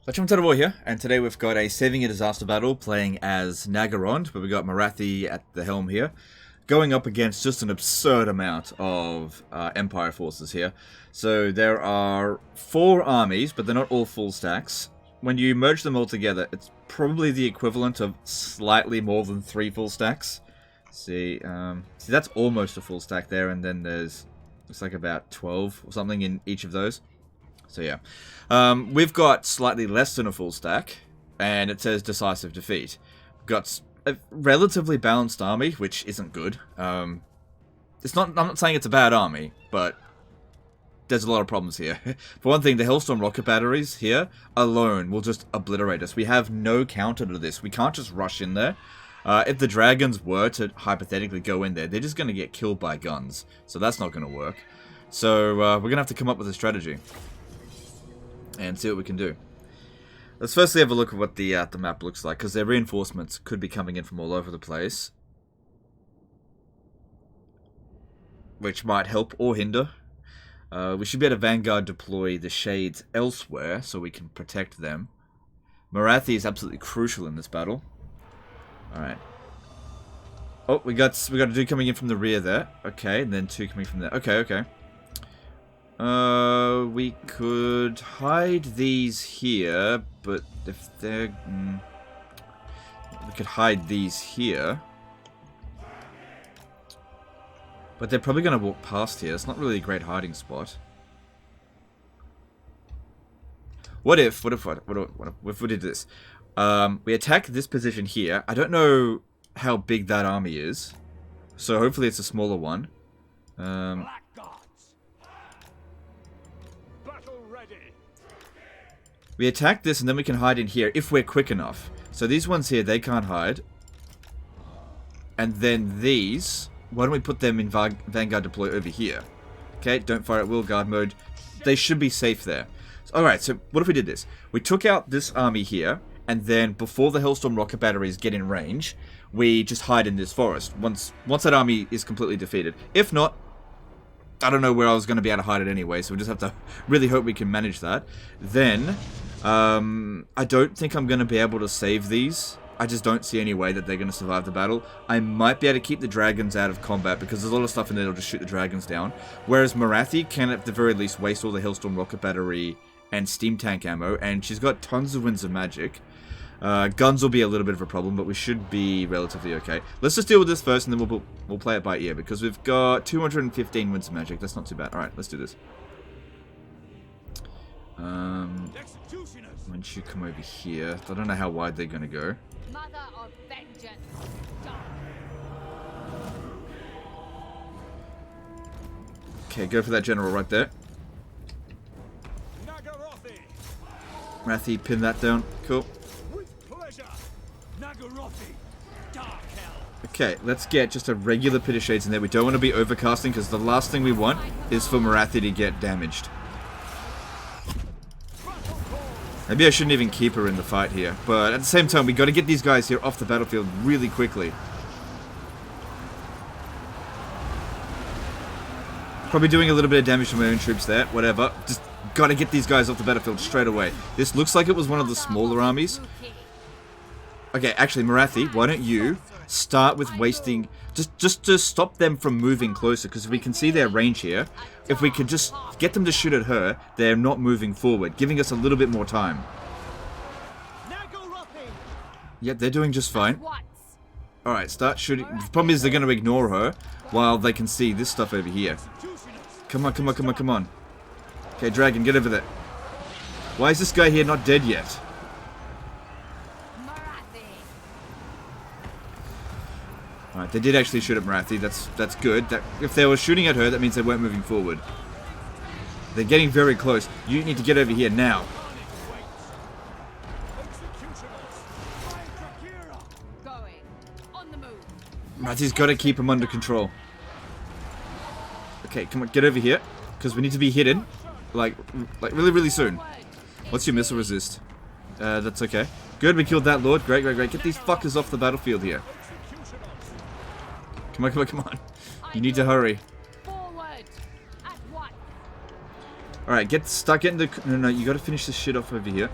War here, and today we've got a saving a disaster battle playing as Nagarond, but we've got Marathi at the helm here, going up against just an absurd amount of Empire forces here. So there are 4 armies, but they're not all full stacks. When you merge them all together, it's probably the equivalent of slightly more than 3 full stacks. See, that's almost a full stack there, and then there's, looks like about 12 or something in each of those. So yeah, we've got slightly less than a full stack, and it says decisive defeat. We've got a relatively balanced army, which isn't good. It's not. I'm not saying it's a bad army, but there's a lot of problems here. For one thing, the Hellstorm rocket batteries here alone will just obliterate us. We have no counter to this. We can't just rush in there. If the dragons were to hypothetically go in there, they're just going to get killed by guns. So that's not going to work. So we're going to have to come up with a strategy and see what we can do. Let's firstly have a look at what the map looks like, because their reinforcements could be coming in from all over the place, which might help or hinder. We should be able to Vanguard deploy the Shades elsewhere so we can protect them. Marathi is absolutely crucial in this battle. Alright. Oh, we got a dude coming in from the rear there. Okay, and then 2 coming from there. Okay. We could hide these here, but if they're... we could hide these here. But they're probably going to walk past here. It's not really a great hiding spot. What if we did this? We attack this position here. I don't know how big that army is, so hopefully it's a smaller one. We attack this and then we can hide in here if we're quick enough. So these ones here, they can't hide. And then these, why don't we put them in Vanguard deploy over here? Okay, don't fire at will, guard mode. They should be safe there. Alright, so what if we did this? We took out this army here, and then before the Hellstorm rocket batteries get in range, we just hide in this forest once that army is completely defeated. If not, I don't know where I was going to be able to hide it anyway, so we just have to really hope we can manage that. Then, I don't think I'm going to be able to save these. I just don't see any way that they're going to survive the battle. I might be able to keep the dragons out of combat, because there's a lot of stuff in there that'll just shoot the dragons down. Whereas Marathi can at the very least waste all the Hellstorm rocket battery and steam tank ammo, and she's got tons of winds of magic. Guns will be a little bit of a problem, but we should be relatively okay. Let's just deal with this first, and then we'll play it by ear, because we've got 215 winds of magic. That's not too bad. Alright, let's do this. Once you come over here, I don't know how wide they're going to go. Mother of vengeance. Okay, go for that general right there. Marathi, pin that down. Cool. Okay, let's get just a regular pit of shades in there. We don't want to be overcasting, because the last thing we want is for Marathi to get damaged. Maybe I shouldn't even keep her in the fight here, but at the same time, we got to get these guys here off the battlefield really quickly. Probably doing a little bit of damage to my own troops there, whatever. Just got to get these guys off the battlefield straight away. This looks like it was one of the smaller armies. Okay, actually, Marathi, why don't you start with wasting... Just to stop them from moving closer, because we can see their range here. If we could just get them to shoot at her, they're not moving forward, giving us a little bit more time. Yeah, they're doing just fine. Alright, start shooting. The problem is they're going to ignore her while they can see this stuff over here. Come on. Okay, Dragon, get over there. Why is this guy here not dead yet? Alright, they did actually shoot at Marathi. That's good. If they were shooting at her, that means they weren't moving forward. They're getting very close. You need to get over here now. Marathi's got to keep him under control. Okay, come on, get over here, because we need to be hidden, like really soon. What's your missile resist? That's okay. Good, we killed that lord. Great. Get these fuckers off the battlefield here. Come on. You need to hurry. Alright, start getting the... No, you gotta finish this shit off over here.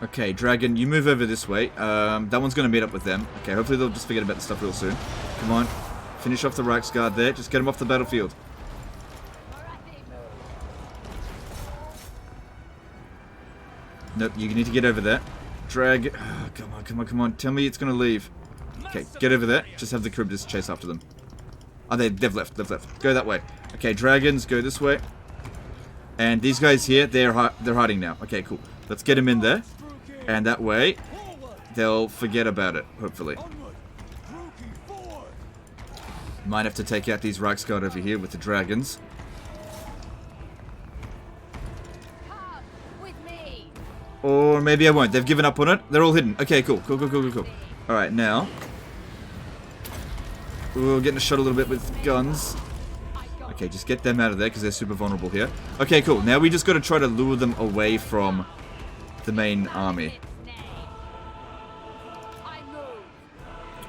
Okay, Dragon, you move over this way. That one's going to meet up with them. Okay, hopefully they'll just forget about the stuff real soon. Come on. Finish off the Reichsguard there. Just get them off the battlefield. Nope, you need to get over there. Drag. Oh, come on, come on, come on. Tell me it's going to leave. Okay, get over there. Just have the Charybdis chase after them. Oh, they've left. They've left. Go that way. Okay, dragons, go this way. And these guys here, they're hiding now. Okay, cool. Let's get them in there. And that way, they'll forget about it, hopefully. Might have to take out these Reichsguard over here with the dragons. Or maybe I won't. They've given up on it. They're all hidden. Okay, cool. Cool, cool, cool, cool, cool. Alright, now. We're getting a shot a little bit with guns. Okay, just get them out of there because they're super vulnerable here. Okay, cool. Now we just got to try to lure them away from the main army.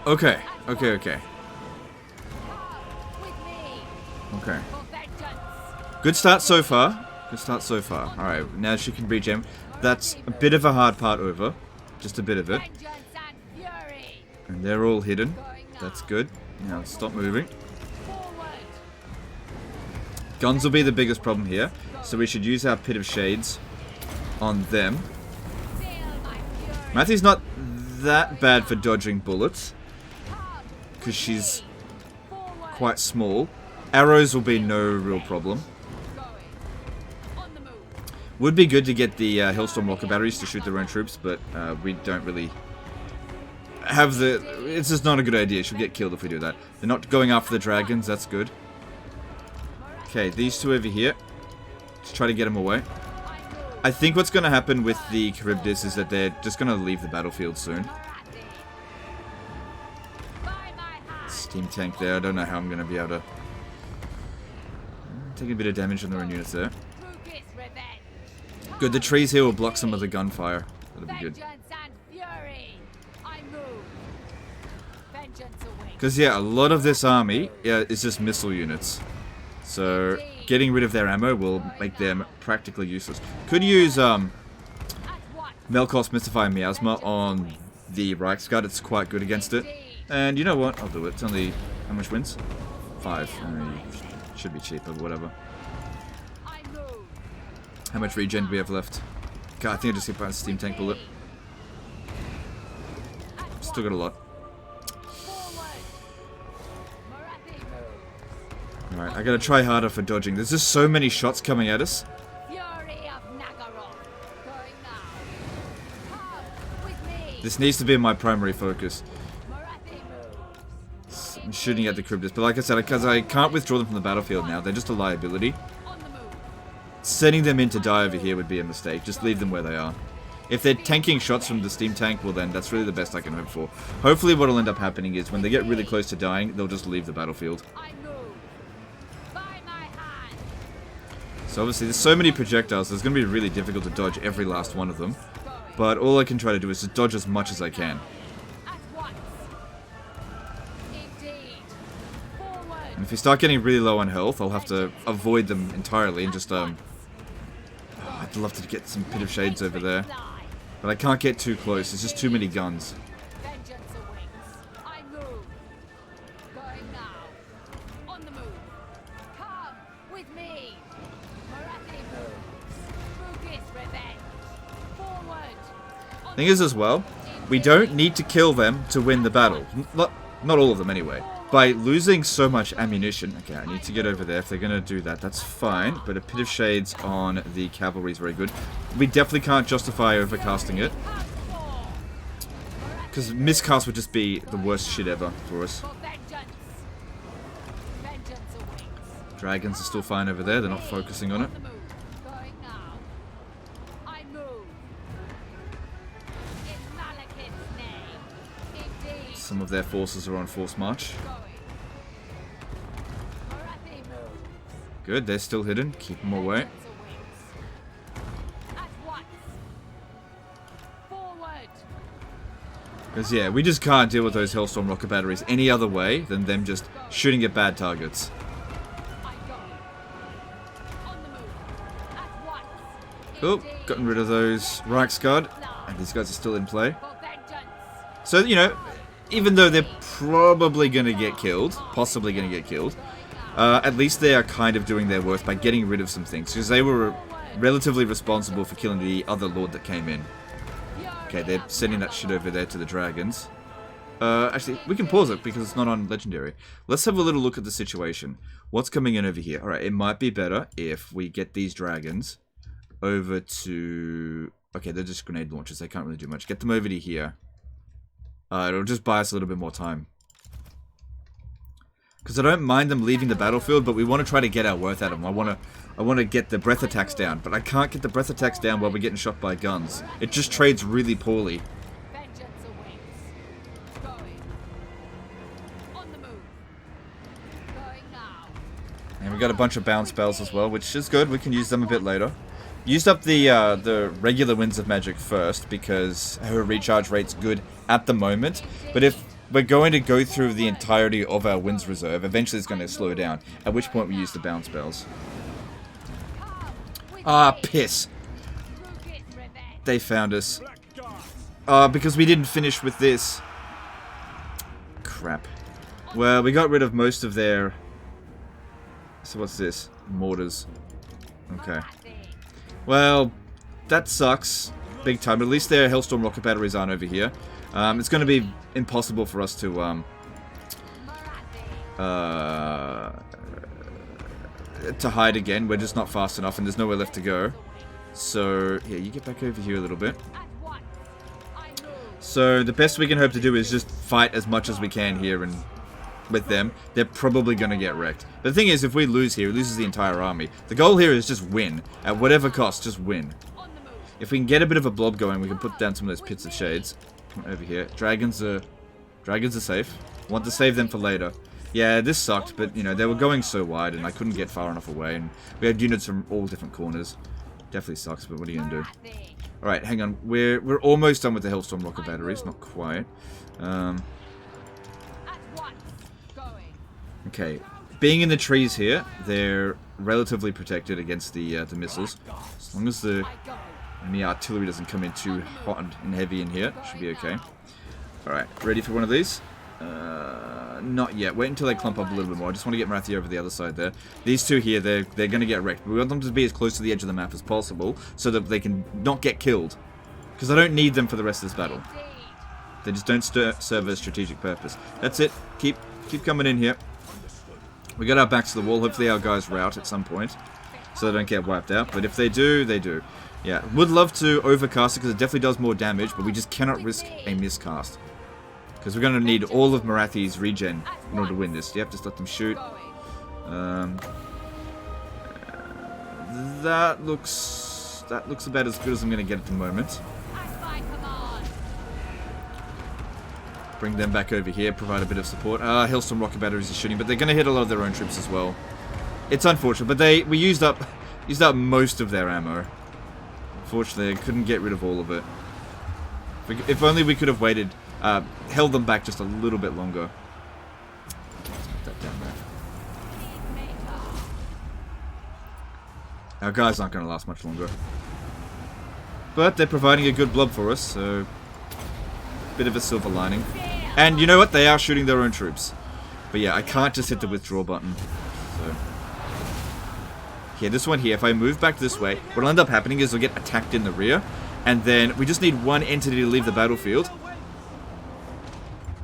Okay, okay, okay. Okay. Good start so far. Good start so far. Alright, now she can regen. That's a bit of a hard part over. Just a bit of it. And they're all hidden. That's good. Now stop moving. Guns will be the biggest problem here. So we should use our Pit of Shades on them. Matthew's not that bad for dodging bullets. Because she's quite small. Arrows will be no real problem. Would be good to get the Hailstorm rocket batteries to shoot their own troops, but we don't really have the... It's just not a good idea. She'll get killed if we do that. They're not going after the dragons. That's good. Okay, these two over here. Just try to get them away. I think what's going to happen with the Charybdis is that they're just going to leave the battlefield soon. Steam tank there. I don't know how I'm going to be able to... Take a bit of damage on their own units there. Good, the trees here will block some of the gunfire. That'll be good. Because, yeah, a lot of this army is just missile units. So, getting rid of their ammo will make them practically useless. Could use Melkos, Mystify, and Miasma on the Reichsguard. It's quite good against it. And you know what? I'll do it. It's only... How much wins? 5. Should be cheaper, whatever. How much regen do we have left? God, I think I just hit by a steam tank bullet. Still got a lot. Alright, I gotta try harder for dodging. There's just so many shots coming at us. This needs to be my primary focus. I'm shooting at the Charybdis, but like I said, because I can't withdraw them from the battlefield now, they're just a liability. Sending them in to die over here would be a mistake. Just leave them where they are. If they're tanking shots from the steam tank, well then, that's really the best I can hope for. Hopefully what will end up happening is when they get really close to dying, they'll just leave the battlefield. So obviously there's so many projectiles, it's going to be really difficult to dodge every last one of them. But all I can try to do is just dodge as much as I can. And if we start getting really low on health, I'll have to avoid them entirely and just, I'd love to get some Pit of Shades over there. But I can't get too close, there's just too many guns. Thing is as well, we don't need to kill them to win the battle. Not all of them anyway. By losing so much ammunition... Okay, I need to get over there. If they're going to do that, that's fine. But a Pit of Shades on the cavalry is very good. We definitely can't justify overcasting it. Because miscast would just be the worst shit ever for us. Dragons are still fine over there. They're not focusing on it. Some of their forces are on forced march. Good, they're still hidden. Keep them away. Because, yeah, we just can't deal with those Hailstorm rocket batteries any other way than them just shooting at bad targets. Oh, gotten rid of those Reichsguard. And these guys are still in play. For vengeance. So, you know, even though they're probably going to get killed, possibly going to get killed, at least they are kind of doing their worth by getting rid of some things. Because they were relatively responsible for killing the other lord that came in. Okay, they're sending that shit over there to the dragons. Actually, we can pause it because it's not on Legendary. Let's have a little look at the situation. What's coming in over here? Alright, it might be better if we get these dragons over to... Okay, they're just grenade launchers. They can't really do much. Get them over to here. It'll just buy us a little bit more time. Because I don't mind them leaving the battlefield, but we want to try to get our worth out of them. I want to get the breath attacks down, but I can't get the breath attacks down while we're getting shot by guns. It just trades really poorly. Vengeance awaits. Going. On the move. Going now. And we got a bunch of bounce spells as well, which is good. We can use them a bit later. Used up the regular Winds of Magic first because her recharge rate's good at the moment. But if we're going to go through the entirety of our Winds Reserve, eventually it's going to slow down. At which point we use the bounce spells. Ah, piss. They found us. Because we didn't finish with this. Crap. Well, we got rid of most of their... So what's this? Mortars. Okay. Well, that sucks. Big time. At least their Hellstorm rocket batteries aren't over here. It's going to be impossible for us to hide again. We're just not fast enough and there's nowhere left to go. So, yeah, you get back over here a little bit. So, the best we can hope to do is just fight as much as we can here and with them. They're probably going to get wrecked. But the thing is, if we lose here, it loses the entire army. The goal here is just win. At whatever cost, just win. If we can get a bit of a blob going, we can put down some of those pits of shades. Come over here. Dragons are safe. Want to save them for later. Yeah, this sucked, but, you know, they were going so wide, and I couldn't get far enough away, and we had units from all different corners. Definitely sucks, but what are you gonna do? Alright, hang on. We're almost done with the Hellstorm rocket batteries. Not quite. Okay. Being in the trees here, they're relatively protected against the missiles. As long as the enemy artillery doesn't come in too hot and heavy in here, should be okay. Alright, ready for one of these? Not yet. Wait until they clump up a little bit more. I just want to get Marathi over the other side there. These two here, they're going to get wrecked. We want them to be as close to the edge of the map as possible so that they can not get killed. Because I don't need them for the rest of this battle. They just don't serve a strategic purpose. That's it. Keep coming in here. We got our backs to the wall. Hopefully our guys rout at some point so they don't get wiped out. But if they do, they do. Yeah, would love to overcast it because it definitely does more damage, but we just cannot risk a miscast. Because we're going to need all of Marathi's regen in order to win this. Yep, just let them shoot. That looks about as good as I'm going to get at the moment. Bring them back over here, provide a bit of support. Hellstorm rocket batteries are shooting, but they're going to hit a lot of their own troops as well. It's unfortunate, but we used up most of their ammo. Unfortunately, I couldn't get rid of all of it. If only we could have waited, held them back just a little bit longer. Let's put that down there. Our guys aren't going to last much longer. But they're providing a good blob for us, so... Bit of a silver lining. And you know what? They are shooting their own troops. But yeah, I can't just hit the withdraw button. So... Yeah, this one here, if I move back this way, what'll end up happening is they'll get attacked in the rear. And then we just need one entity to leave the battlefield.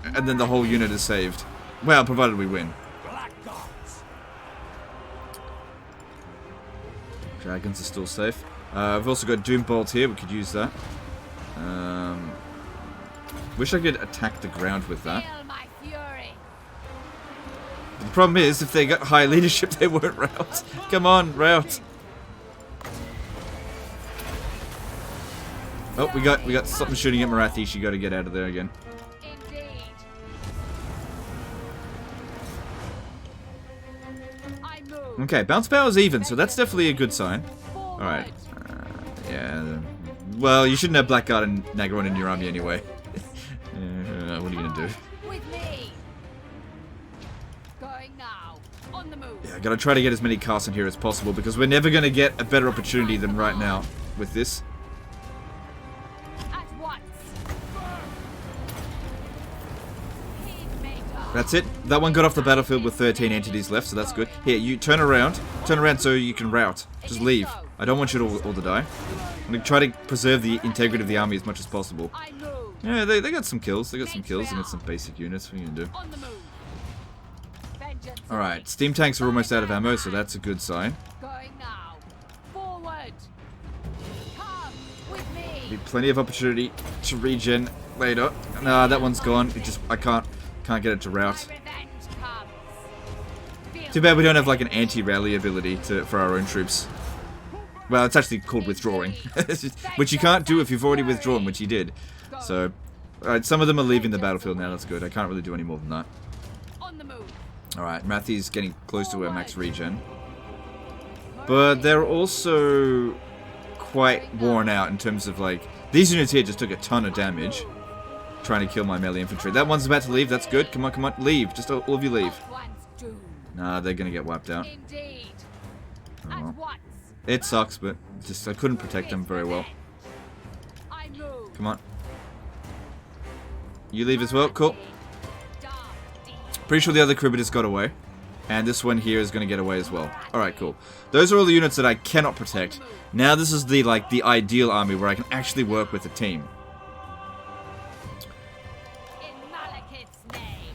And then the whole unit is saved. Well, provided we win. Dragons are still safe. I've also got Doom Bolt here. We could use that. Wish I could attack the ground with that. The problem is, if they got high leadership, they won't rout. Come on, rout. Oh, we got something shooting at Marathi. She got to get out of there again. Okay, bounce power is even, so that's definitely a good sign. Alright. Yeah. Well, you shouldn't have Blackguard and Nagaron in your army anyway. What are you gonna do? Yeah, I gotta try to get as many casts in here as possible because we're never gonna get a better opportunity than right now. with this. At once. Peacemaker. That's it. That one got off the battlefield with 13 entities left, so that's good. Here, you turn around. Turn around so you can rout. Just leave. I don't want you to all to die. I'm going to try to preserve the integrity of the army as much as possible. I move. Yeah, they got some kills. They got some kills against some basic units. What are you going to do? On the move. Vengeance Alright, awaits. steam tanks are almost out of ammo, so that's a good sign. Going now. Forward. Come with me. Be plenty of opportunity to regen later. Nah, that one's gone. It just I can't get it to rout. My revenge comes. Feel Too bad we don't have like an anti-rally ability for our own troops. Well, it's actually called withdrawing, which you can't do if you've already withdrawn, which you did. So, alright, some of them are leaving the battlefield now. That's good. I can't really do any more than that. on the move. Alright, Matthew's getting close to her max regen. But they're also quite worn out in terms of like... These units here just took a ton of damage trying to kill my melee infantry. That one's about to leave. That's good. Come on, come on. Leave. Just all of you leave. At once doomed. Nah, they're gonna get wiped out. Indeed. Oh, well. At once. It sucks, but just I couldn't protect them very well. I move. Come on. You leave as well. Cool. Dark deed. Pretty sure the other Cribbiters got away. And this one here is going to get away as well. Alright, cool. Those are all the units that I cannot protect. Now this is the ideal army where I can actually work with a team. In Malekith's name.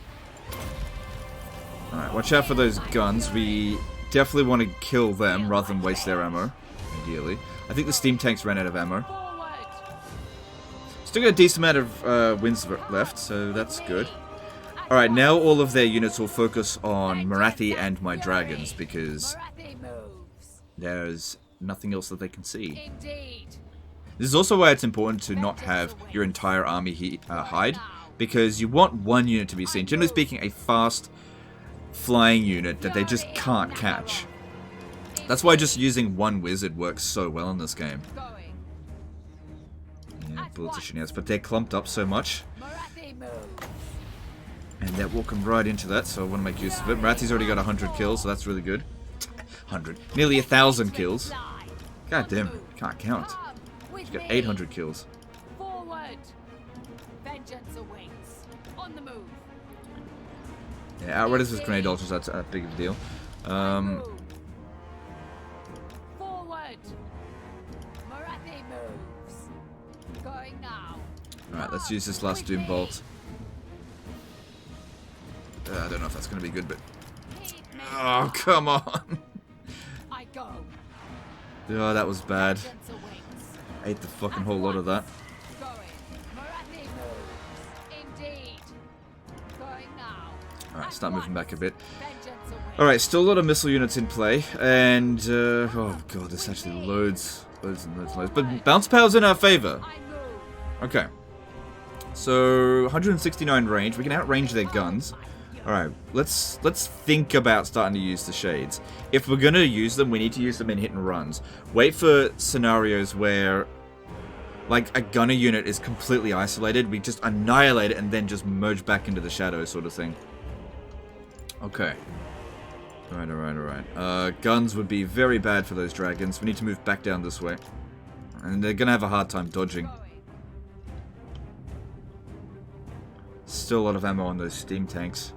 Alright, watch out for those guns. We definitely want to kill them rather than waste their ammo. Ideally. I think the steam tanks ran out of ammo. Forward. Still got a decent amount of wins left, so that's good. Alright, now all of their units will focus on Marathi and my dragons, because Marathi moves. there's nothing else that they can see. Indeed. This is also why it's important to not have your entire army hide, because you want one unit to be seen. Generally speaking, a fast flying unit that they just can't catch. That's why just using one wizard works so well in this game. Going. Yeah, bullets are shooting us, but they're clumped up so much. Marathi moves. And they're walking right into that, so I want to make use of it. Marathi's already got 100 kills, so that's really good. 100. Nearly 1,000 kills. God damn, can't count. She's got 800 kills. Forward. Vengeance awaits. On the move. Yeah, Outriders with grenade launchers, that's a big of a deal. Move. Forward. Marathi moves. Going now. Alright, let's use this last Doom Bolt. I don't know if that's going to be good, but... Oh, come on! I go. Oh, that was bad. Vengeance awaits. Ate the fucking whole lot of that. Going. Marathi moves. Indeed. Going now. Alright, start moving back a bit. Vengeance awaits. Alright, still a lot of missile units in play, and, oh god, there's actually loads and loads. But bounce power's in our favor. I move. Okay. So, 169 range, we can outrange their guns. Alright, let's think about starting to use the shades. If we're gonna use them, we need to use them in hit and runs. Wait for scenarios where, like, a gunner unit is completely isolated, we just annihilate it and then just merge back into the shadows sort of thing. Okay. Alright. Guns would be very bad for those dragons. We need to move back down this way. And they're gonna have a hard time dodging. Still a lot of ammo on those steam tanks.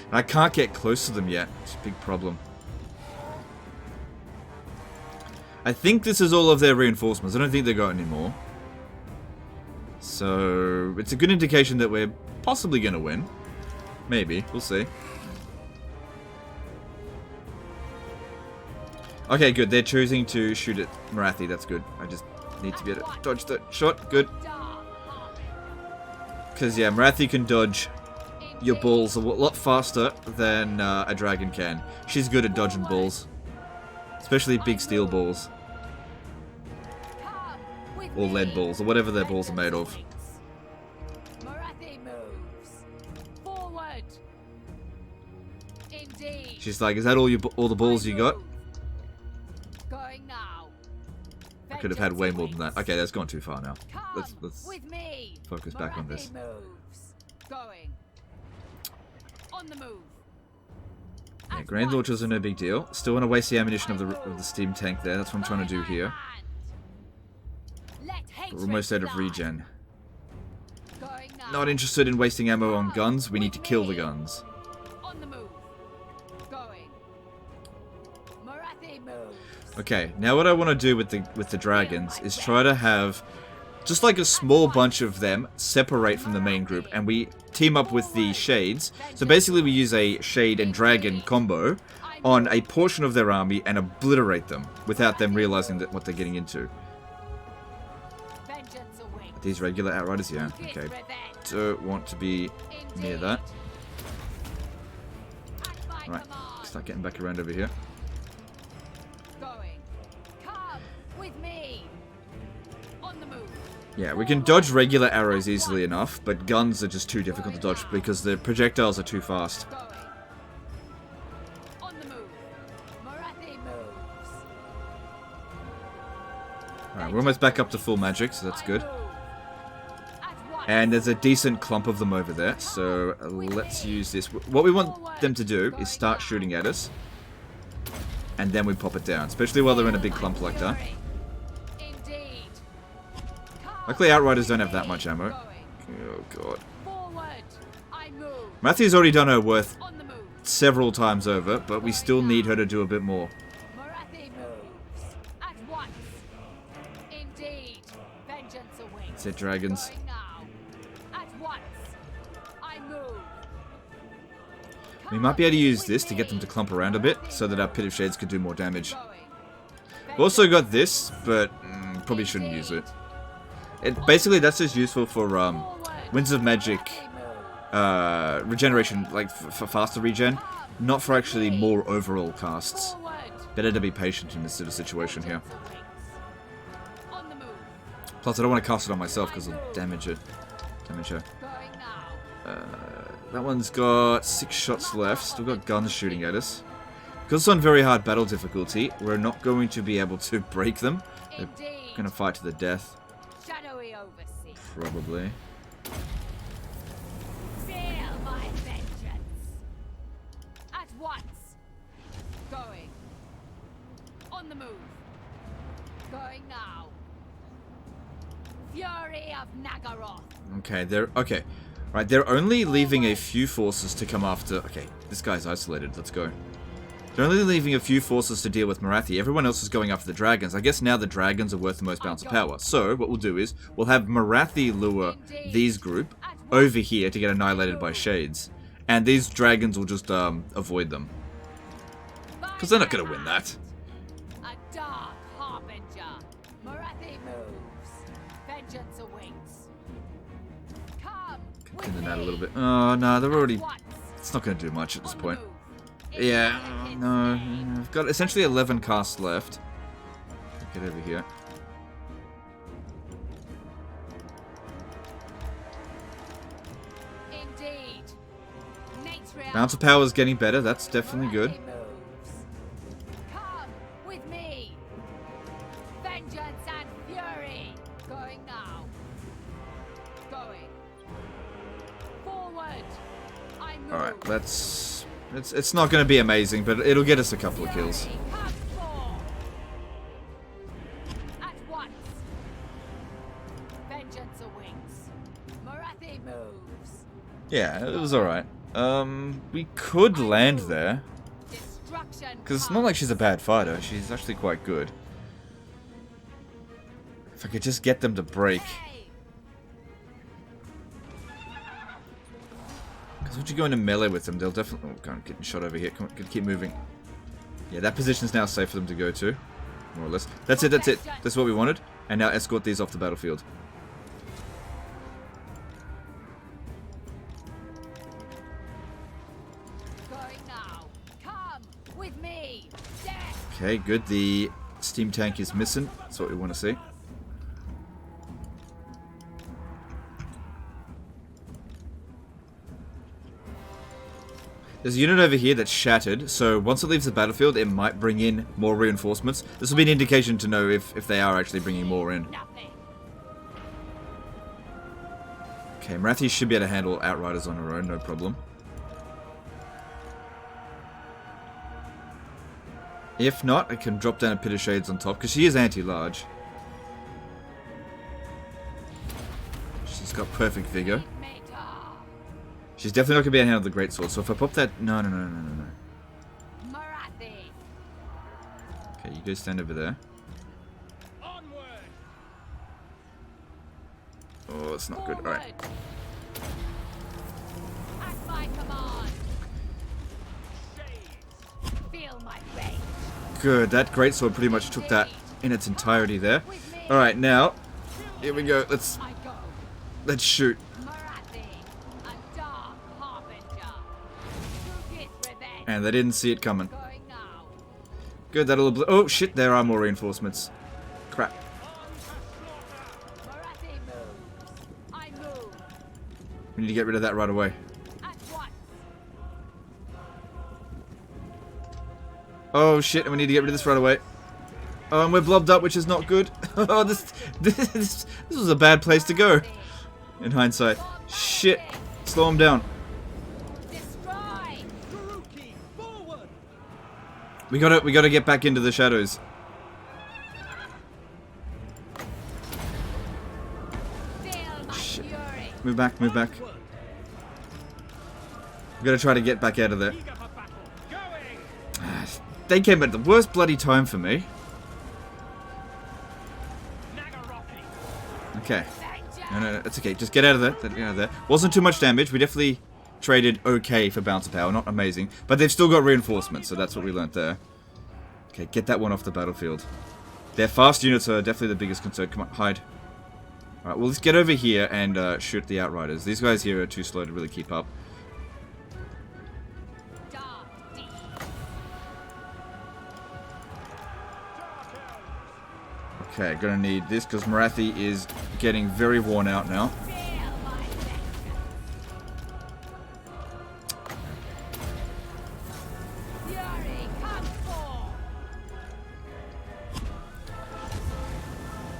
And I can't get close to them yet. It's a big problem. I think this is all of their reinforcements. I don't think they got any more. So, it's a good indication that we're possibly going to win. Maybe. We'll see. Okay, good. They're choosing to shoot at Marathi. That's good. I just need to be able to dodge the shot. Good. Because, yeah, Marathi can dodge your balls a lot faster than a dragon can. She's good at dodging balls. Especially big steel balls. Or lead balls, or whatever their balls are made of. Marathi moves. Forward. Indeed. She's like, is that all the balls you got? Going now. I could have had way more than that. Okay, that's gone too far now. Come Let's with me. focus back on Marathi this. moves. Going. On the move. Yeah, At grenade once. launchers are no big deal. Still want to waste the ammunition of the steam tank there. That's what I'm trying to do here. We're almost out of regen. Going now. Not interested in wasting ammo on guns. We need to kill the guns. On the move. Going. Marathi moves. Okay, now what I want to do with the dragons is try to have just like a small bunch of them separate from the main group, and we team up with the shades. So basically we use a shade and dragon combo on a portion of their army and obliterate them without them realizing that what they're getting into. Vengeance awaits. These regular outriders, yeah, okay. Don't want to be near that. At my Right, command. start getting back around over here. Going. Come with me. On the move. Yeah, we can dodge regular arrows easily enough, but guns are just too difficult to dodge because the projectiles are too fast. Going. On the move. Marathi moves. Alright, we're almost back up to full magic, so that's good. I move. At once. And there's a decent clump of them over there, so let's use this. What we want them to do is start shooting at us, and then we pop it down, especially while they're in a big clump like that. Indeed. Luckily, outriders don't have that much ammo. Going. Oh god. Forward. I move. Matthew's already done her worth On the move. several times over, but we still need her to do a bit more. Marathi moves. At once. Indeed. Vengeance awaits. That's it, dragons. Going now. At once. I move. We might be able to use this to get them to clump around a bit, so that our Pit of Shades could do more damage. Going. We've also got this, but probably shouldn't use it. Basically, that's just useful for Winds of Magic regeneration, like for faster regen, not for actually more overall casts. Forward. Better to be patient in this sort of situation here. On the move. Plus, I don't want to cast it on myself because it'll damage it. Damage her. Going now. That one's got 6 shots left. Still got guns shooting at us. Because it's on very hard battle difficulty, we're not going to be able to break them. They're Indeed. going to fight to the death, Shadowy overseer. probably. Feel my vengeance. At once. Going. On the move. Going now. Fury of Nagaroth. Okay, okay. Right, they're only leaving a few forces to come after... Okay, this guy's isolated. Let's go. They're only leaving a few forces to deal with Marathi. Everyone else is going after the dragons. I guess now the dragons are worth the most bounce of power. So, what we'll do is, we'll have Marathi lure these group over here to get annihilated by shades. And these dragons will just, avoid them. Because they're not going to win that. A dark harbinger. Marathi moves. Vengeance awaits. Come. Clean them out a little bit. Oh, no, they're already... It's not going to do much at this point. Yeah, no. I've got essentially 11 casts left. Get over here. Indeed. Bounce of power is getting better. That's definitely good. Come with me. Vengeance and fury. Going now. Going. Forward. I move. Alright, let's... It's not going to be amazing, but it'll get us a couple of kills. Fury comes forth. At once. Vengeance awaits. Marathi moves. Yeah, it was alright. We could land there. Destruction. Because it's not like she's a bad fighter. She's actually quite good. If I could just get them to break. Because once you go into melee with them, they'll definitely... Oh, God, I'm getting shot over here. Come on, keep moving. Yeah, that position's now safe for them to go to. More or less. That's it, that's it. That's what we wanted. And now escort these off the battlefield. Going now. Come with me. Death. Okay, good. The steam tank is missing. That's what we want to see. There's a unit over here that's shattered, so once it leaves the battlefield, it might bring in more reinforcements. This will be an indication to know if they are actually bringing more in. Nothing. Okay, Marathi should be able to handle Outriders on her own, no problem. If not, I can drop down a Pit of Shades on top, because she is anti-large. got perfect vigor. Mater. She's definitely not going to be able to handle the greatsword. So if I pop that... No. Marathi. Okay, you go stand over there. Onward. Oh, that's not good. Alright. At my command. Feel my rage. Good. That greatsword pretty much took that in its entirety there. Alright, now... Here we go. Let's shoot. Marathi, a dark harbinger. To get revenge. And they didn't see it coming. Going now. Good, that'll... Oh, shit, there are more reinforcements. Crap. Marathi moves. I move. We need to get rid of that right away. At once. Oh, shit, and we need to get rid of this right away. Oh, and we're blobbed up, which is not good. Oh, this was a bad place to go. In hindsight. Shit. Slow him down. Destroy. We gotta get back into the shadows. Feel my Shit. fury. Move back, move back. We gotta try to get back out of there. They came at the worst bloody time for me. Okay. No, it's okay. Just get out of there. Get out of there. Wasn't too much damage. We definitely traded okay for bouncer power. Not amazing. But they've still got reinforcements, so that's what we learnt there. Okay, get that one off the battlefield. Their fast units are definitely the biggest concern. Come on, hide. Alright, well, let's get over here and shoot the Outriders. These guys here are too slow to really keep up. Okay, gonna need this because Marathi is getting very worn out now.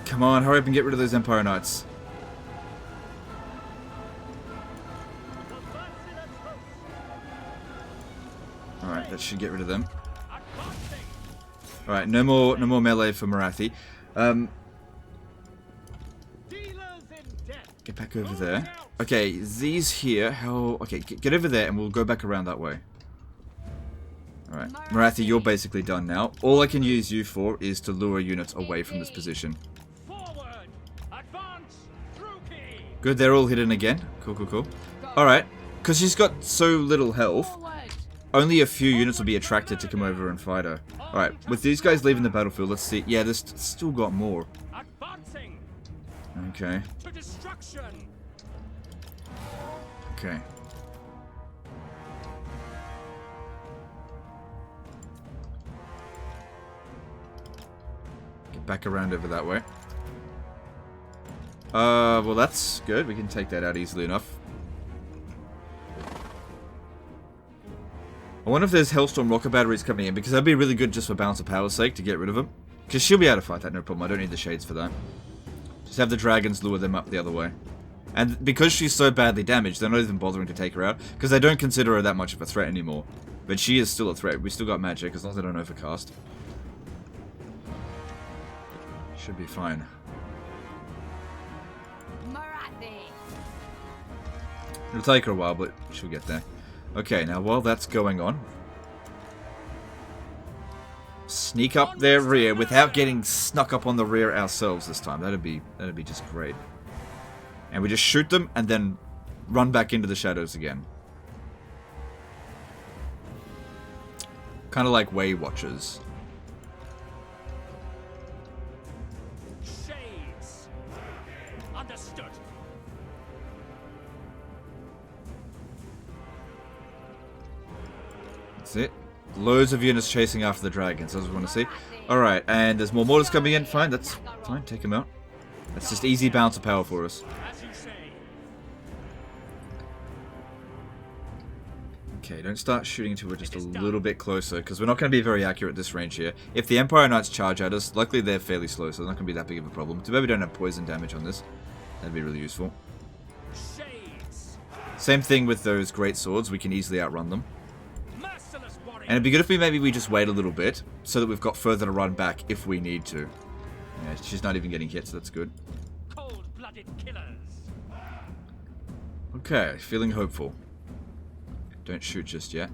Come on, hurry up and get rid of those Empire Knights. Alright, that should get rid of them. Alright, no more melee for Marathi. Get back over there. Okay, these here, how... Okay, get over there and we'll go back around that way. Alright, Marathi, you're basically done now. All I can use you for is to lure units away from this position. Good, they're all hidden again. Cool. Alright, because she's got so little health, only a few units will be attracted to come over and fight her. Alright, with these guys leaving the battlefield, let's see. Yeah, there's still got more. Okay. Okay. Get back around over that way. Well that's good. We can take that out easily enough. I wonder if there's Hellstorm rocket batteries coming in, because that'd be really good just for balance of power's sake to get rid of them. Because she'll be able to fight that, no problem. I don't need the shades for that. Just have the dragons lure them up the other way. And because she's so badly damaged, they're not even bothering to take her out, because they don't consider her that much of a threat anymore. But she is still a threat. We still got magic, as long as they don't overcast. Should be fine. It'll take her a while, but she'll get there. Okay, now while that's going on, sneak up their rear without getting snuck up on the rear ourselves this time. That'd be just great. And we just shoot them and then run back into the shadows again. Kind of like Way Watchers. Shades. Understood. That's it. Loads of units chasing after the dragons. That's what we want to see. Alright, and there's more mortars coming in. Fine, that's fine. Take them out. That's just easy bounce of power for us. Okay, don't start shooting until we're just a little bit closer, because we're not going to be very accurate at this range here. If the Empire Knights charge at us, luckily they're fairly slow, so they're not going to be that big of a problem. Too bad we don't have poison damage on this. That'd be really useful. Same thing with those great swords. We can easily outrun them. And it'd be good if we just wait a little bit, so that we've got further to run back if we need to. Yeah, she's not even getting hit, so that's good. Cold-blooded killers. Okay, feeling hopeful. Don't shoot just yet.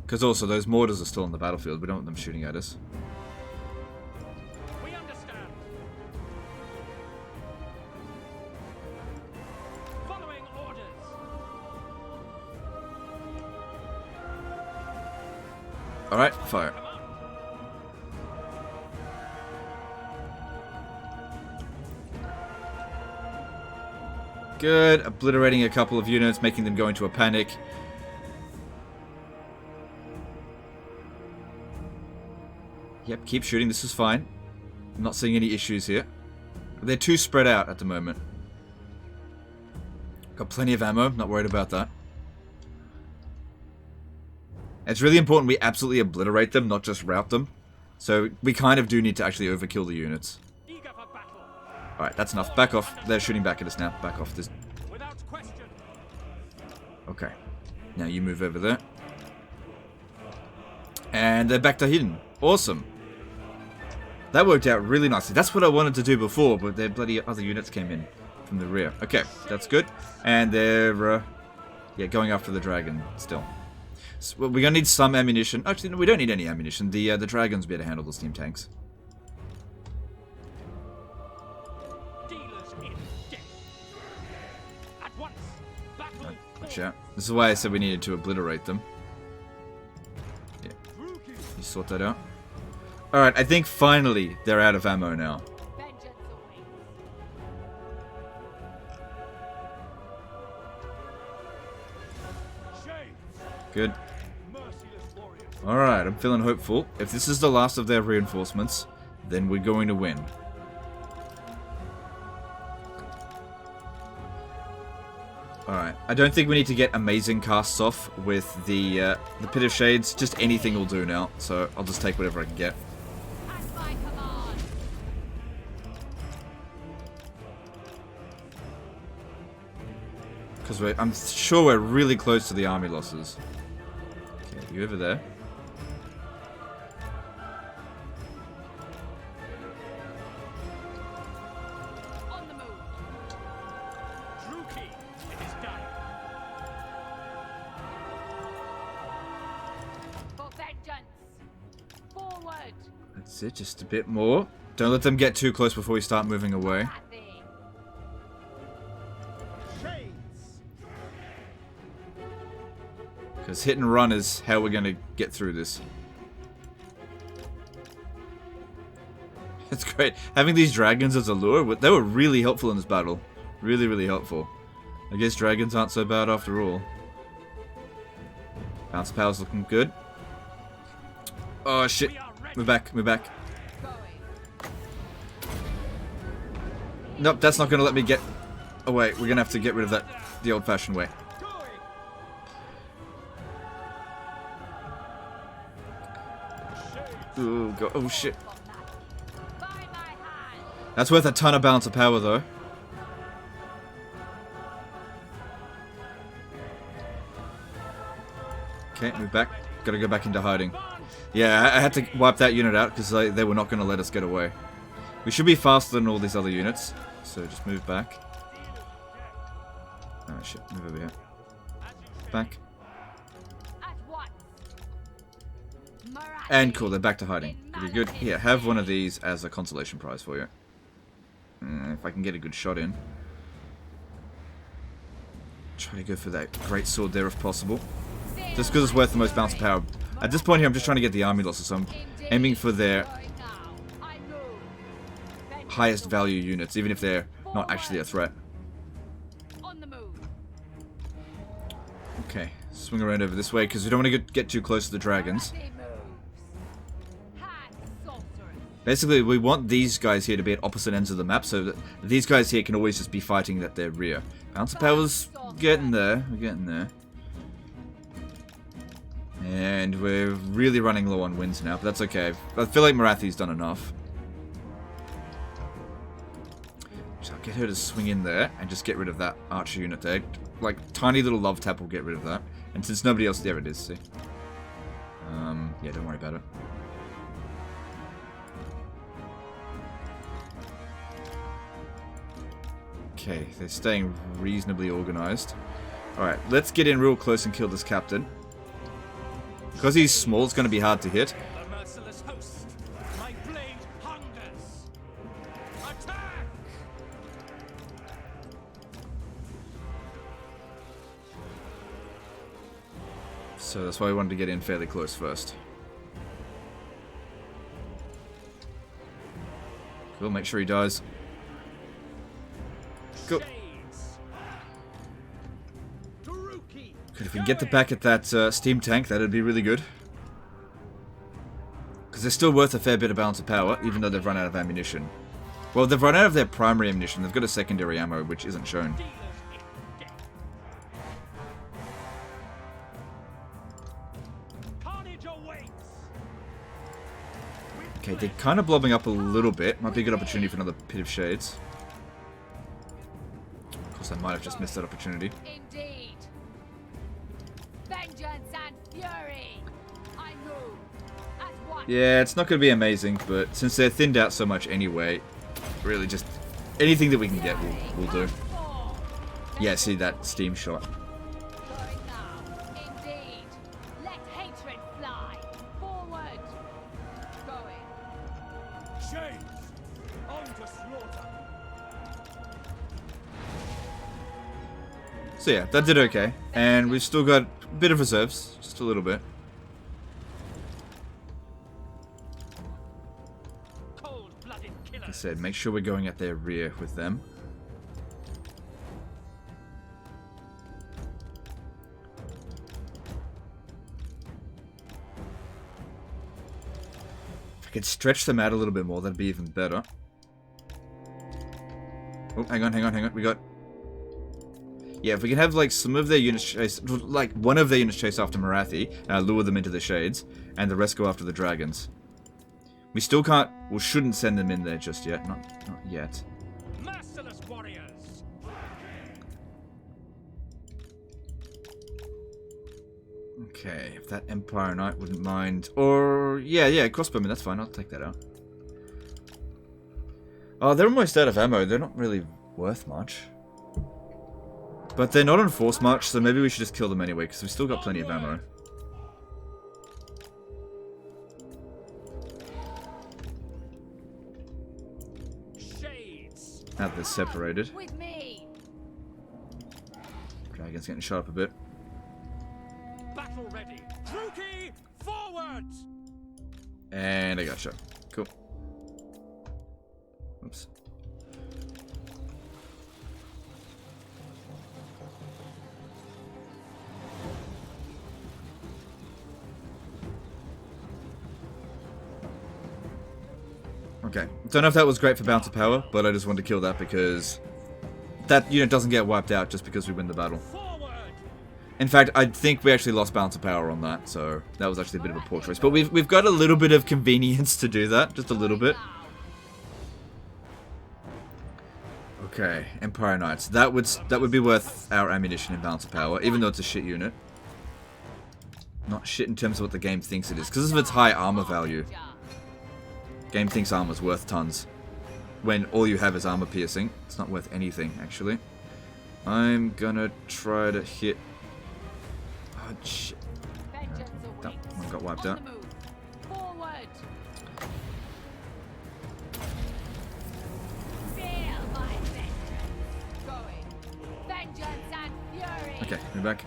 Because also, those mortars are still on the battlefield. We don't want them shooting at us. We understand. Following orders. Alright, fire. Good. Obliterating a couple of units, making them go into a panic. Yep, keep shooting. This is fine. I'm not seeing any issues here. They're too spread out at the moment. Got plenty of ammo. Not worried about that. It's really important we absolutely obliterate them, not just rout them. So we kind of do need to actually overkill the units. Alright, that's enough. Back off. They're shooting back at us now. Back off this. Without question. Okay. Now you move over there. And they're back to hidden. Awesome. That worked out really nicely. That's what I wanted to do before, but their bloody other units came in from the rear. Okay, that's good. And they're, yeah, going after the dragon still. So we're going to need some ammunition. Actually, no, we don't need any ammunition. The dragons will be able to handle the steam tanks. Dealers in death. At once. Battle. Watch out. This is why I said we needed to obliterate them. Yeah. You sort that out. Alright, I think finally they're out of ammo now. Vengeance awaits. Good. Alright, I'm feeling hopeful. If this is the last of their reinforcements, then we're going to win. Alright, I don't think we need to get amazing casts off with the Pit of Shades. Just anything will do now, so I'll just take whatever I can get. At my command. Because I'm sure we're really close to the army losses. Okay, you over there. On the move. Druki. It is done. For vengeance. Forward. That's it, just a bit more. Don't let them get too close before we start moving away. At thee. Because hit and run is how we're going to get through this. It's great. Having these dragons as a lure, they were really helpful in this battle. Really, really helpful. I guess dragons aren't so bad after all. Bounce power's looking good. Oh shit. Move back, move back. Going. Nope, that's not going to let me get away. We're going to have to get rid of that the old-fashioned way. Ooh, go. Oh shit. By my hand. That's worth a ton of balance of power though. Okay, move back. Gotta go back into hiding. Yeah, I had to wipe that unit out because they were not going to let us get away. We should be faster than all these other units, so just move back. Oh shit, move over here. Back. At once. And cool, they're back to hiding. Pretty good. Here, have one of these as a consolation prize for you. If I can get a good shot in. Try to go for that great sword there if possible. Just because it's worth the most bounce of power. At this point here, I'm just trying to get the army losses, so I'm aiming for their highest value units, even if they're not actually a threat. On the move. Okay, swing around over this way, because we don't want to get too close to the dragons. He moves. Hand sorceress. Basically, we want these guys here to be at opposite ends of the map, so that these guys here can always just be fighting at their rear. Bounce of power's getting there. We're getting there. And we're really running low on wins now, but that's okay. I feel like Marathi's done enough. So I'll get her to swing in there and just get rid of that archer unit there. Like, tiny little love tap will get rid of that. And since nobody else... There it is, see? Yeah, don't worry about it. Okay, they're staying reasonably organized. Alright, let's get in real close and kill this captain. Because he's small, it's going to be hard to hit. The merciless host. My blade hungers. Attack! So that's why we wanted to get in fairly close first. Cool, make sure he dies. Go. Good, if we can get the back at that steam tank, that'd be really good. Because they're still worth a fair bit of balance of power, even though they've run out of ammunition. Well, they've run out of their primary ammunition. They've got a secondary ammo, which isn't shown. Okay, they're kind of blobbing up a little bit. Might be a good opportunity for another Pit of Shades. Of course, I might have just missed that opportunity. Indeed. Vengeance and fury. I move at once. Yeah, it's not going to be amazing, but since they're thinned out so much anyway, really just anything that we can get will do. Yeah, see that steam shot. Going now. Indeed. Let hatred fly. Forward. Going. Shades! On to slaughter! So yeah, that did okay. And we've still got a bit of reserves, just a little bit. Cold-blooded Like I killers! said, make sure we're going at their rear with them. If I could stretch them out a little bit more, that'd be even better. Oh, hang on. We got... Yeah, if we can have, like, some of their units chase... Like, one of their units chase after Marathi, lure them into the shades, and the rest go after the dragons. We still can't... Well, shouldn't send them in there just yet. Not yet. Merciless warriors! Okay, if that Empire Knight wouldn't mind... Or... Yeah, crossbowmen, that's fine. I'll take that out. Oh, they're almost out of ammo. They're not really worth much. But they're not on force march, so maybe we should just kill them anyway, because we've still got plenty of ammo. Shades! Now they're separated. With me. Dragon's getting shot up a bit. Battle ready! Druki, forward! And I got shot. Cool. Oops. Okay. Don't know if that was great for bounce of power, but I just wanted to kill that because that unit doesn't get wiped out just because we win the battle. Forward! In fact, I think we actually lost balance of power on that, so that was actually a bit of a poor choice. But we've got a little bit of convenience to do that, just a little bit. Okay, Empire Knights. That would be worth our ammunition and balance of power, even though it's a shit unit. Not shit in terms of what the game thinks it is, because of its high armor value. Game thinks armor's worth tons. When all you have is armor piercing. It's not worth anything, actually. I'm gonna try to hit... Oh, shit. That one got wiped out. Forward. Feel my vengeance. Going. Vengeance and fury. Okay, move back.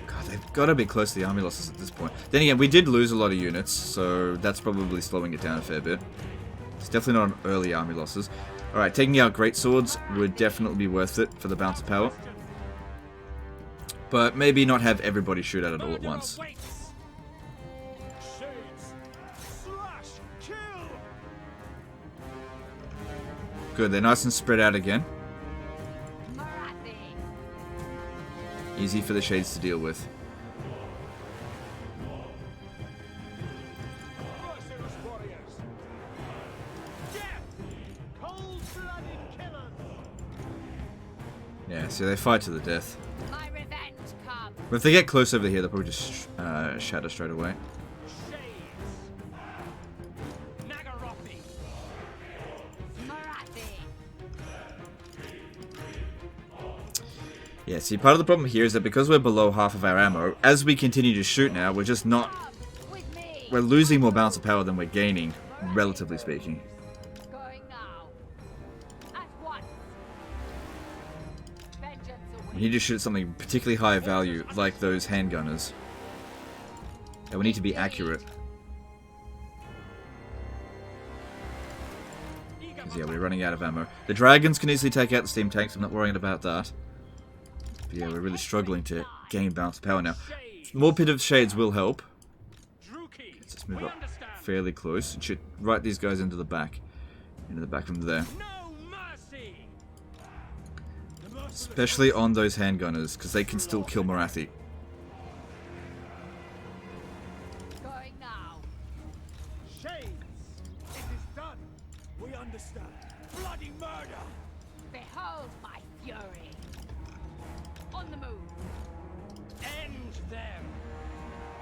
God, they've got to be close to the army losses at this point. Then again, we did lose a lot of units, so that's probably slowing it down a fair bit. It's definitely not early army losses. Alright, taking out great swords would definitely be worth it for the bounce of power. But maybe not have everybody shoot at it all at once. Shades! Slash! Kill! Good, they're nice and spread out again. Marathi. Easy for the shades to deal with. Merciless warriors! Death! Cold-blooded killers! Yeah, so they fight to the death. My revenge comes. But if they get close over here, they'll probably just shatter straight away. Shades! Nagarothi! Marathi. Yeah, see, part of the problem here is that because we're below half of our ammo, as we continue to shoot now, we're just not... With me. We're losing more balance of power than we're gaining, relatively speaking. Going now. At once. Vengeance We awaits. need to shoot something particularly high value, like those handgunners. And we need to be accurate. 'Cause, yeah, we're running out of ammo. The dragons can easily take out the steam tanks, I'm not worrying about that. But yeah, we're really struggling to gain balance of power now. More Pit of Shades will help. Druki, Let's just move we up understand. fairly close and shoot right these guys into the back. Into the back from there. No mercy. The merciless Especially on those handgunners, because they can still kill Morathi. Going now. shades. It is done. We understand. Bloody murder. Behold my fury. On the move. End them.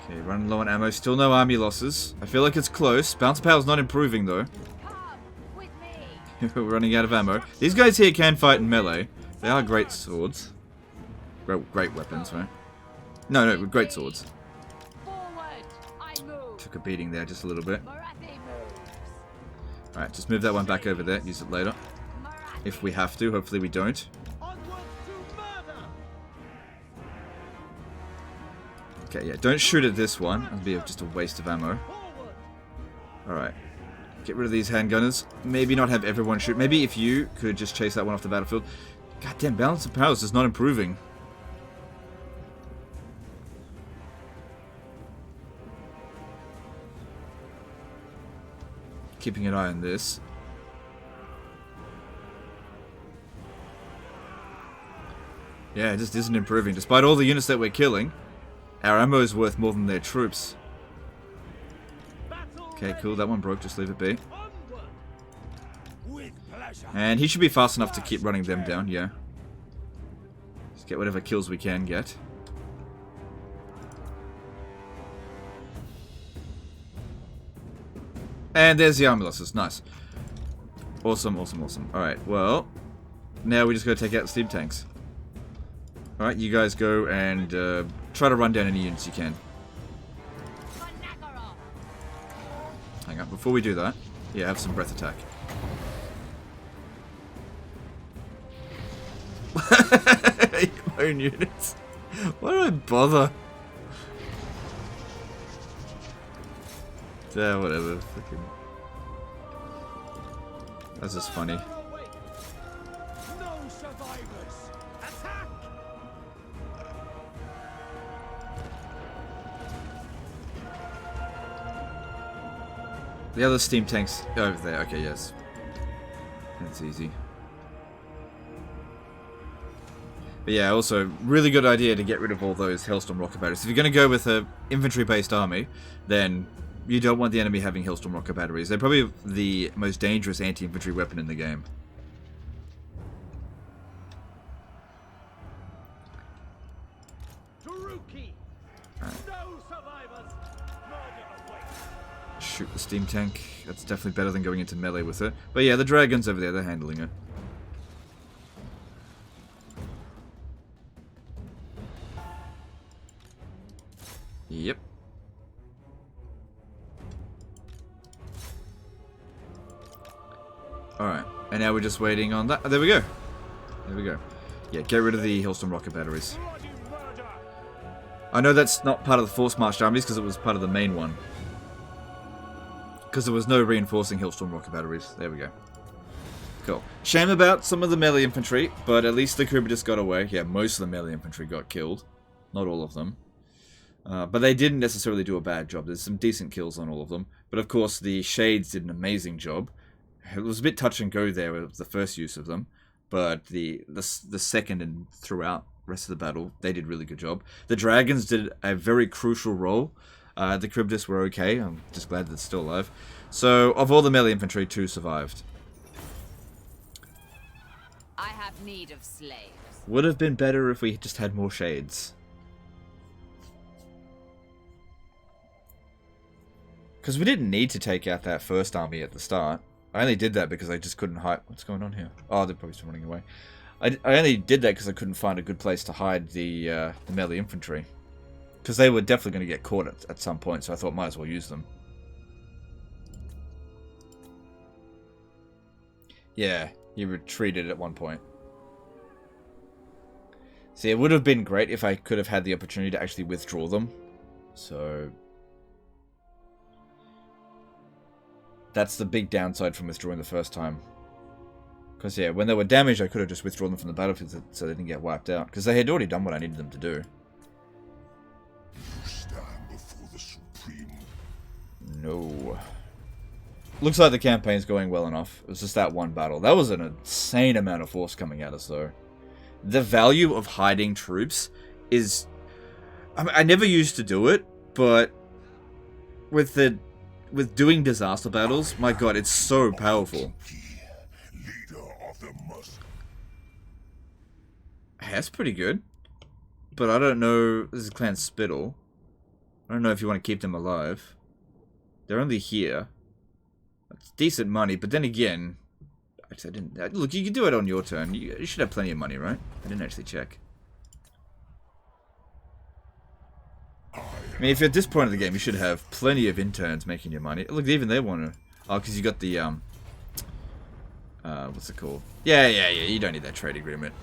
Okay, running low on ammo. Still no army losses. I feel like it's close. Bounce power's not improving though. Come with me. We're running out of ammo. These guys here can fight in melee. They are great swords. Great weapons, right? No, great swords. Forward. I move. Took a beating there just a little bit. Morathi moves. Alright, just move that one back over there. Use it later. Morathi. If we have to. Hopefully we don't. Onwards to murder. Okay, yeah. Don't shoot at this one. It'll be just a waste of ammo. Forward. Alright. Get rid of these handgunners. Maybe not have everyone shoot. Maybe if you could just chase that one off the battlefield. Goddamn, balance of powers is not improving. Keeping an eye on this. Yeah, it just isn't improving. Despite all the units that we're killing, our ammo is worth more than their troops. Battle Okay, cool. That one broke. Just leave it be. onward. With pleasure. And he should be fast enough to keep running them down, yeah. Just get whatever kills we can get. And there's the army losses. Nice. Awesome, awesome, awesome. Alright, well, now we just gotta take out the steam tanks. Alright, you guys go and try to run down any units you can. For Nagaro. Hang on, before we do that, yeah, have some breath attack. Your own units. Why do I bother? Yeah, whatever. Freaking. That's just funny. Murder awaits. No survivors. Attack. The other steam tanks over there. Okay, yes. That's easy. But yeah, also, really good idea to get rid of all those Hailstorm rocket batteries. If you're going to go with a infantry-based army, then you don't want the enemy having Hailstorm rocket batteries. They're probably the most dangerous anti-infantry weapon in the game. Druki. No survivors. Murder awaits. Shoot the steam tank. That's definitely better than going into melee with it. But yeah, the dragons over there, they're handling it. Yep. Alright, and now we're just waiting on that. Oh, there we go. There we go. Yeah, get rid of the Hailstorm rocket batteries. Bloody murder. I know that's not part of the force marched armies because it was part of the main one. Because there was no reinforcing Hailstorm rocket batteries. There we go. Cool. Shame about some of the melee infantry, but at least the Kubitus got away. Yeah, most of the melee infantry got killed. Not all of them. But they didn't necessarily do a bad job. There's some decent kills on all of them. But of course, the Shades did an amazing job. It was a bit touch and go there with the first use of them. But the second and throughout the rest of the battle, they did a really good job. The Dragons did a very crucial role. The Kubitus were okay. I'm just glad they're still alive. So, of all the melee infantry, 2 survived. I have need of slaves. Would have been better if we just had more Shades. Because we didn't need to take out that first army at the start. I only did that because I just couldn't hide. What's going on here? Oh, they're probably still running away. I only did that because I couldn't find a good place to hide the melee infantry. Because they were definitely going to get caught at some point, so I thought might as well use them. Yeah, he retreated at one point. See, it would have been great if I could have had the opportunity to actually withdraw them. So... that's the big downside from withdrawing the first time. Because, yeah, when they were damaged, I could have just withdrawn them from the battlefield so they didn't get wiped out. Because they had already done what I needed them to do. You stand before the Supreme. No. Looks like the campaign's going well enough. It was just that one battle. That was an insane amount of force coming at us, though. The value of hiding troops is... I mean, I never used to do it, but... with doing disaster battles, my god, it's so powerful. Leader of the Musk. That's pretty good. But I don't know... this is Clan Spittle. I don't know if you want to keep them alive. They're only here. It's decent money, but then again... actually, I didn't... look, you can do it on your turn. You should have plenty of money, right? I didn't actually check. I mean, if you're at this point of the game, you should have plenty of interns making your money. Look, even they want to... oh, because you got the, what's it called? Yeah, you don't need that trade agreement.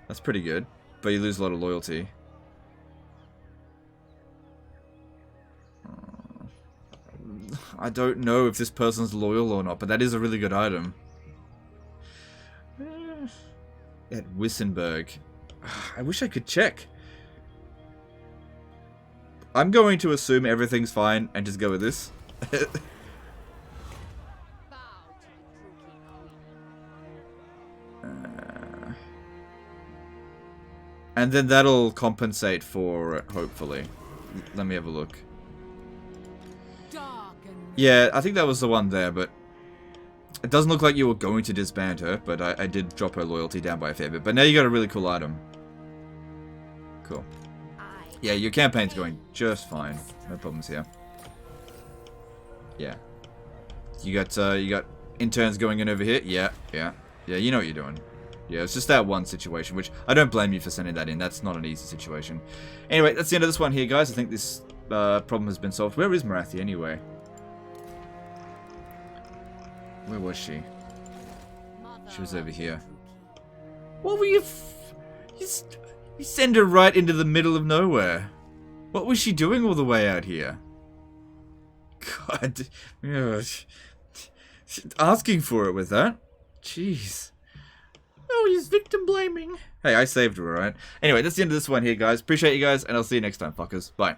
That's pretty good, but you lose a lot of loyalty. I don't know if this person's loyal or not, but that is a really good item. At Wissenberg. I wish I could check. I'm going to assume everything's fine and just go with this. And then that'll compensate for it, hopefully. Let me have a look. Yeah, I think that was the one there, but... it doesn't look like you were going to disband her, but I did drop her loyalty down by a fair bit. But now you got a really cool item. Cool. Yeah, your campaign's going just fine. No problems here. Yeah. You got interns going in over here? Yeah, you know what you're doing. Yeah, it's just that one situation, which I don't blame you for sending that in. That's not an easy situation. Anyway, that's the end of this one here, guys. I think this problem has been solved. Where is Marathi, anyway? Where was she? She was over here. What were you... you send her right into the middle of nowhere. What was she doing all the way out here? God. Asking for it with that? Jeez. Oh, he's victim blaming. Hey, I saved her, alright? Anyway, that's the end of this one here, guys. Appreciate you guys, and I'll see you next time, fuckers. Bye.